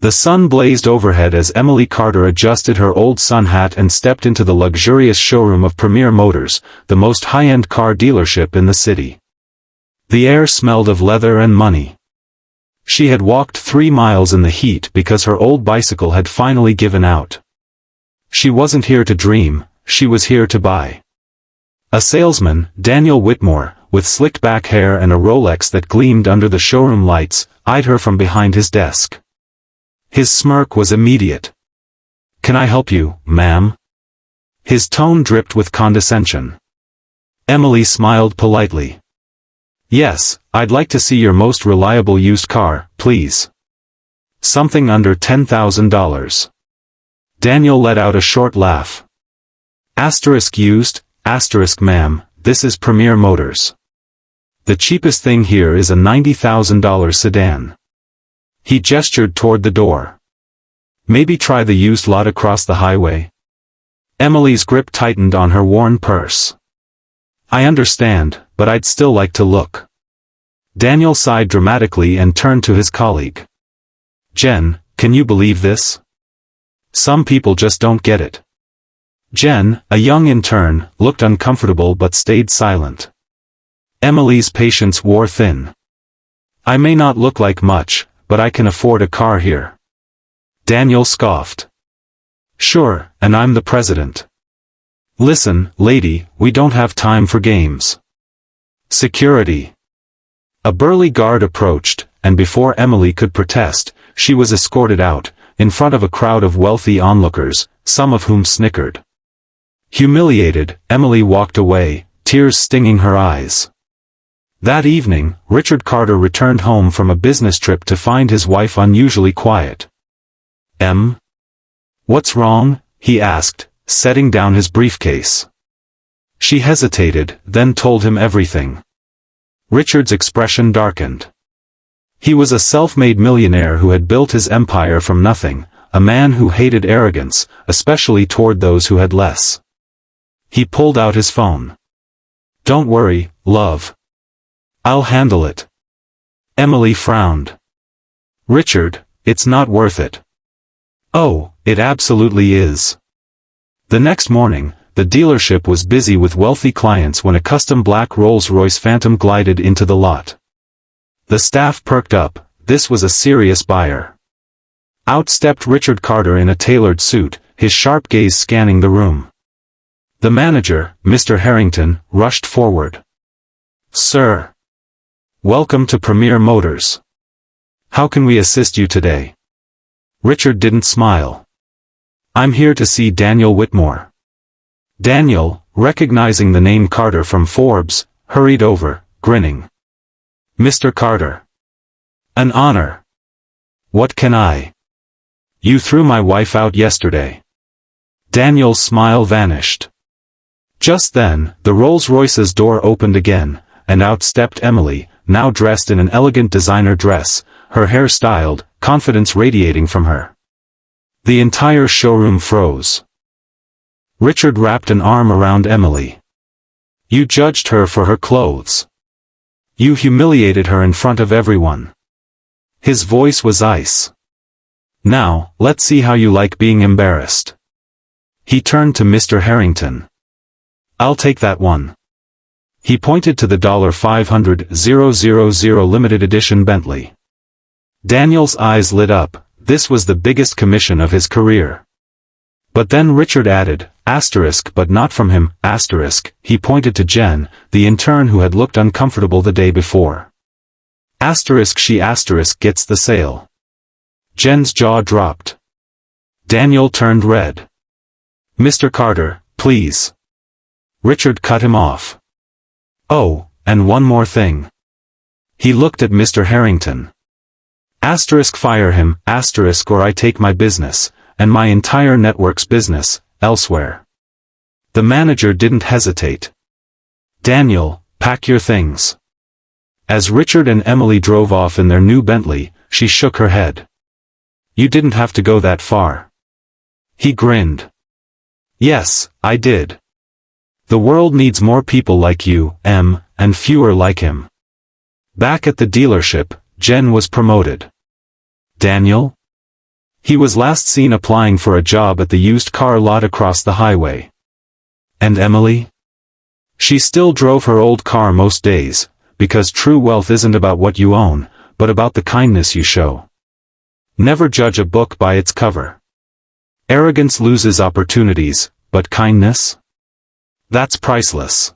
The sun blazed overhead as Emily Carter adjusted her old sun hat and stepped into the luxurious showroom of Premier Motors, the most high-end car dealership in the city. The air smelled of leather and money. She had walked 3 miles in the heat because her old bicycle had finally given out. She wasn't here to dream, she was here to buy. A salesman, Daniel Whitmore, with slicked back hair and a Rolex that gleamed under the showroom lights, eyed her from behind his desk. His smirk was immediate. "Can I help you, ma'am?" His tone dripped with condescension. Emily smiled politely. "Yes, I'd like to see your most reliable used car, please. Something under $10,000. Daniel let out a short laugh. Used, ma'am, this is Premier Motors. The cheapest thing here is a $90,000 sedan. He gestured toward the door. Maybe try the used lot across the highway? Emily's grip tightened on her worn purse. I understand, but I'd still like to look. Daniel sighed dramatically and turned to his colleague. Jen, can you believe this? Some people just don't get it. Jen, a young intern, looked uncomfortable but stayed silent. Emily's patience wore thin. I may not look like much, but I can afford a car here. Daniel scoffed. Sure, and I'm the president. Listen, lady, we don't have time for games. Security. A burly guard approached, and before Emily could protest, she was escorted out, in front of a crowd of wealthy onlookers, some of whom snickered. Humiliated, Emily walked away, tears stinging her eyes. That evening, Richard Carter returned home from a business trip to find his wife unusually quiet. What's wrong? He asked, setting down his briefcase. She hesitated, then told him everything. Richard's expression darkened. He was a self-made millionaire who had built his empire from nothing, a man who hated arrogance, especially toward those who had less. He pulled out his phone. Don't worry, love. I'll handle it. Emily frowned. Richard, it's not worth it. Oh, it absolutely is. The next morning, the dealership was busy with wealthy clients when a custom black Rolls-Royce Phantom glided into the lot. The staff perked up, this was a serious buyer. Out stepped Richard Carter in a tailored suit, his sharp gaze scanning the room. The manager, Mr. Harrington, rushed forward. Sir. Welcome to Premier Motors. How can we assist you today? Richard didn't smile. I'm here to see Daniel Whitmore. Daniel, recognizing the name Carter from Forbes, hurried over, grinning. Mr. Carter. An honor. What can I? You threw my wife out yesterday. Daniel's smile vanished. Just then, the Rolls-Royce's door opened again, and out stepped Emily, now dressed in an elegant designer dress, her hair styled, confidence radiating from her. The entire showroom froze. Richard wrapped an arm around Emily. You judged her for her clothes. You humiliated her in front of everyone. His voice was ice. Now, let's see how you like being embarrassed. He turned to Mr. Harrington. I'll take that one. He pointed to the $500,000 limited edition Bentley. Daniel's eyes lit up, this was the biggest commission of his career. But then Richard added, but not from him, he pointed to Jen, the intern who had looked uncomfortable the day before. She gets the sale. Jen's jaw dropped. Daniel turned red. Mr. Carter, please. Richard cut him off. Oh, and one more thing. He looked at Mr. Harrington. Fire him, or I take my business, and my entire network's business, elsewhere. The manager didn't hesitate. Daniel, pack your things. As Richard and Emily drove off in their new Bentley, she shook her head. You didn't have to go that far. He grinned. Yes, I did. The world needs more people like you, and fewer like him. Back at the dealership, Jen was promoted. Daniel? He was last seen applying for a job at the used car lot across the highway. And Emily? She still drove her old car most days, because true wealth isn't about what you own, but about the kindness you show. Never judge a book by its cover. Arrogance loses opportunities, but kindness? That's priceless.